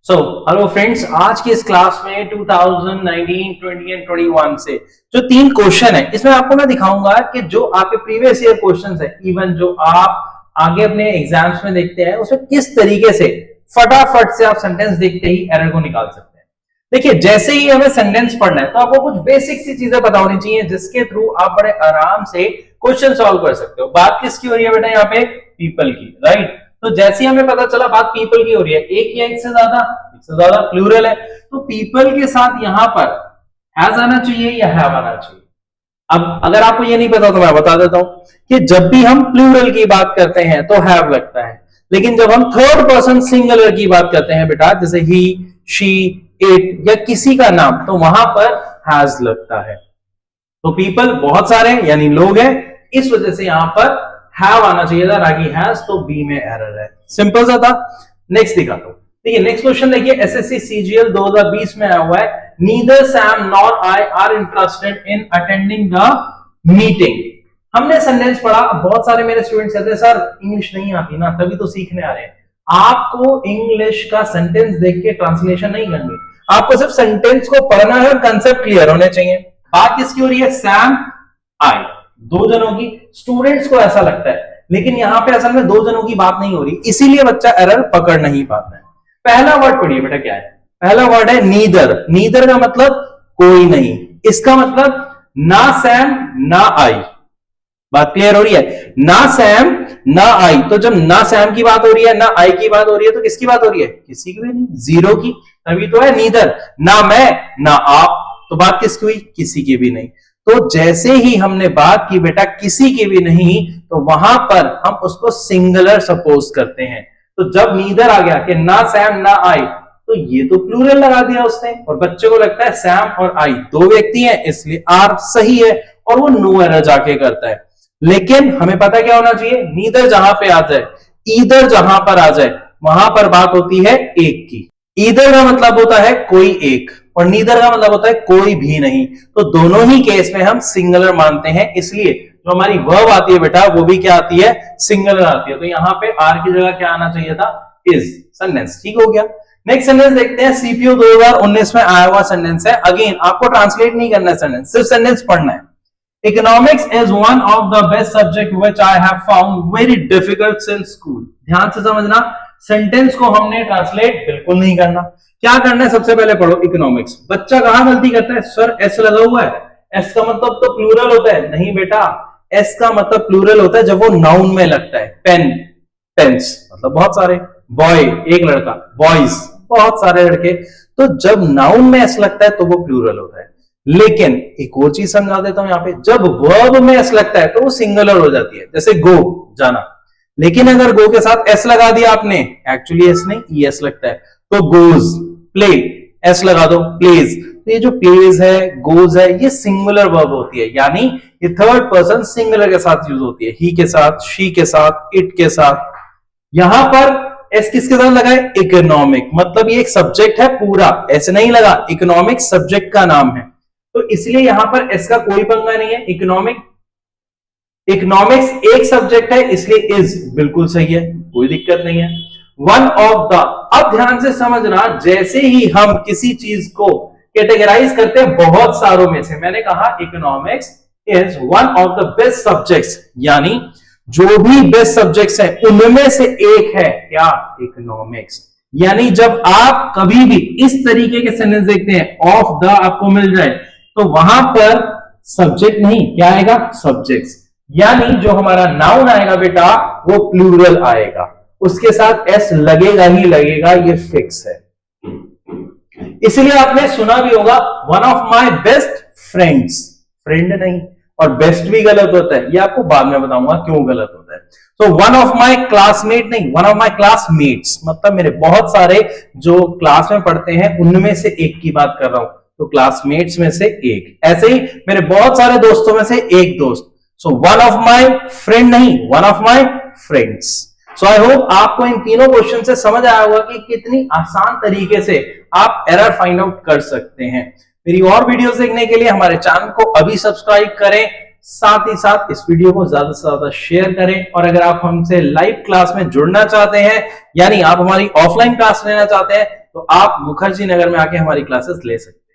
Hello friends, आज की इस क्लास में 2019, 20 एंड 21 से जो 3 क्वेश्चन है इसमें आपको मैं दिखाऊंगा कि जो आपके प्रीवियस ईयर क्वेश्चंस है, इवन जो आप आगे अपने एग्जाम्स में देखते हैं उसमें किस तरीके से फटाफट से आप सेंटेंस देखते ही एरर को निकाल सकते हैं। देखिए, जैसे ही हमें सेंटेंस पढ़ना है तो आपको कुछ बेसिक सी चीजें पता होनी चाहिए जिसके थ्रू आप बड़े आराम से क्वेश्चन सॉल्व कर सकते हो। बात किसकी हो रही है बेटा? यहाँ पे पीपल की, राइट। तो जैसे ही हमें पता चला बात पीपल की हो रही है, एक या एक से ज्यादा प्लूरल है, तो पीपल के साथ यहां पर हैज आना चाहिए या हैव आना चाहिए। अब अगर आपको ये नहीं पता तो मैं बता देता हूं कि जब भी हम प्लूरल की बात करते हैं तो हैव लगता है, लेकिन जब हम थर्ड पर्सन सिंगुलर की बात करते हैं बेटा, जैसे ही, शी, इट या किसी का नाम, तो वहां पर हैज लगता है। तो पीपल बहुत सारे यानी लोग हैं, इस वजह से यहां पर हैव आना चाहिए था, रागी हैज, तो बी में एरर है। सिंपल सा था। नेक्स्ट दिखाता हूं। देखिए, नेक्स्ट क्वेश्चन देखिए, एसएससी सीजीएल 2020 में आया हुआ है, neither Sam nor I R interested in attending the meeting. हमने सेंटेंस पढ़ा। बहुत सारे मेरे स्टूडेंट्स कहते हैं सर इंग्लिश नहीं आती ना, तभी तो सीखने आ रहे हैं। आपको इंग्लिश का सेंटेंस देख के ट्रांसलेशन नहीं करनी, आपको सिर्फ सेंटेंस को पढ़ना है और कंसेप्ट क्लियर होने चाहिए। बात किसकी हो रही है? सैम, आई, दो जनों की। स्टूडेंट्स को ऐसा लगता है, लेकिन यहां पे असल में दो जनों की बात नहीं हो रही, इसीलिए बच्चा एरर पकड़ नहीं पाता है। पहला वर्ड पढ़िए बेटा, क्या है? पहला वर्ड है नीदर। नीदर का मतलब कोई नहीं, इसका मतलब ना सैम ना आई। बात क्लियर हो रही है? ना सैम ना आई। तो जब ना सैम की बात हो रही है, ना आई की बात हो रही है, तो किसकी बात हो रही है? किसी की भी नहीं, जीरो की। तभी तो है नीदर। ना मैं ना आप, तो बात किसकी हुई? किसी की भी नहीं। तो जैसे ही हमने बात की बेटा किसी की भी नहीं, तो वहां पर हम उसको सिंगुलर सपोज करते हैं। तो जब नीदर आ गया कि ना सैम ना आई, तो ये तो प्लूरल लगा दिया उसने, और बच्चे को लगता है सैम और आई दो व्यक्ति हैं, इसलिए आर सही है, और वो नो एरर जाके करता है। लेकिन हमें पता क्या होना चाहिए? नीदर जहां पे आ जाए, ईदर जहां पर आ जाए, वहां पर बात होती है एक की। ईदर का मतलब होता है कोई एक, और नीदर का मतलब होता है कोई भी नहीं। तो दोनों ही केस में हम सिंगुलर मानते हैं, इसलिए जो हमारी वर्ब आती है बेटा वो भी क्या आती है? सिंगुलर आती है। तो यहां पे आर की जगह क्या आना चाहिए था? इज। सेंटेंस ठीक हो गया। नेक्स्ट सेंटेंस देखते हैं। सीपीयू 2019 में आया हुआ सेंटेंस है। अगेन आपको ट्रांसलेट नहीं करना है सेंटेंस, सिर्फ सेंटेंस पढ़ना है। Economics is one of the best subject which I have found very difficult since school. ध्यान से समझना, सेंटेंस को हमने ट्रांसलेट बिल्कुल नहीं करना। क्या करना है? सबसे पहले पढ़ो इकोनॉमिक्स। बच्चा कहां गलती करता है? सर एस लगा हुआ है, एस का मतलब तो प्लूरल होता है। नहीं बेटा, एस का मतलब प्लूरल होता है जब वो नाउन में लगता है। पेन, पेन्स मतलब बहुत सारे, बॉय एक लड़का, बॉयज बहुत सारे लड़के। तो जब नाउन में एस लगता है तो वो प्लूरल होता है। लेकिन एक और चीज समझा देता हूं, यहां पे जब वर्ब में एस लगता है तो वो सिंगुलर हो जाती है। जैसे गो, जाना। लेकिन अगर गो के साथ एस लगा दिया आपने, एक्चुअली एस नहीं ई एस लगता है, तो गोज। प्ले, एस लगा दो, प्लेज। तो ये जो प्लेज है, गोज है, ये सिंगुलर वर्ब होती है, यानी ये थर्ड पर्सन सिंगुलर के साथ यूज होती है। ही के साथ, शी के साथ, इट के साथ। यहां पर एस किसके साथ लगा है? इकोनॉमिक, मतलब ये एक सब्जेक्ट है पूरा, ऐसे नहीं लगा। इकोनॉमिक सब्जेक्ट का नाम है, तो इसलिए यहां पर एस का कोई पंगा नहीं है। इकोनॉमिक्स एक सब्जेक्ट है, इसलिए इज बिल्कुल सही है, कोई दिक्कत नहीं है। वन ऑफ द, अब ध्यान से समझना, जैसे ही हम किसी चीज को कैटेगराइज करते हैं बहुत सारों में से, मैंने कहा economics is one of the best subjects, यानी जो भी बेस्ट सब्जेक्ट्स हैं उनमें से एक है क्या? इकोनॉमिक्स। यानी जब आप कभी भी इस तरीके के सेंटेंस देखते हैं, ऑफ द आपको मिल जाए, तो वहां पर सब्जेक्ट नहीं, क्या आएगा? सब्जेक्ट्स। यानी जो हमारा नाउन आएगा बेटा वो प्लूरल आएगा, उसके साथ एस लगेगा ही लगेगा, ये फिक्स है। इसलिए आपने सुना भी होगा one of my best friends, friend नहीं, और बेस्ट भी गलत होता है, ये आपको बाद में बताऊंगा क्यों गलत होता है। तो वन ऑफ माई क्लासमेट नहीं, वन ऑफ माई क्लासमेट्स, मतलब मेरे बहुत सारे जो क्लास में पढ़ते हैं उनमें से एक की बात कर रहा हूं, तो क्लासमेट्स में से एक। ऐसे ही मेरे बहुत सारे दोस्तों में से एक दोस्त। So one of my friend नहीं, one of my friends. So I hope आपको इन तीनों क्वेश्चन से समझ आया होगा कि कितनी आसान तरीके से आप एरर फाइंड आउट कर सकते हैं। मेरी और वीडियोस देखने के लिए हमारे चैनल को अभी सब्सक्राइब करें, साथ ही साथ इस वीडियो को ज्यादा से ज्यादा शेयर करें। और अगर आप हमसे लाइव क्लास में जुड़ना चाहते हैं, यानी आप हमारी ऑफलाइन क्लास लेना चाहते हैं, तो आप मुखर्जी नगर में आके हमारी क्लासेस ले सकते हैं।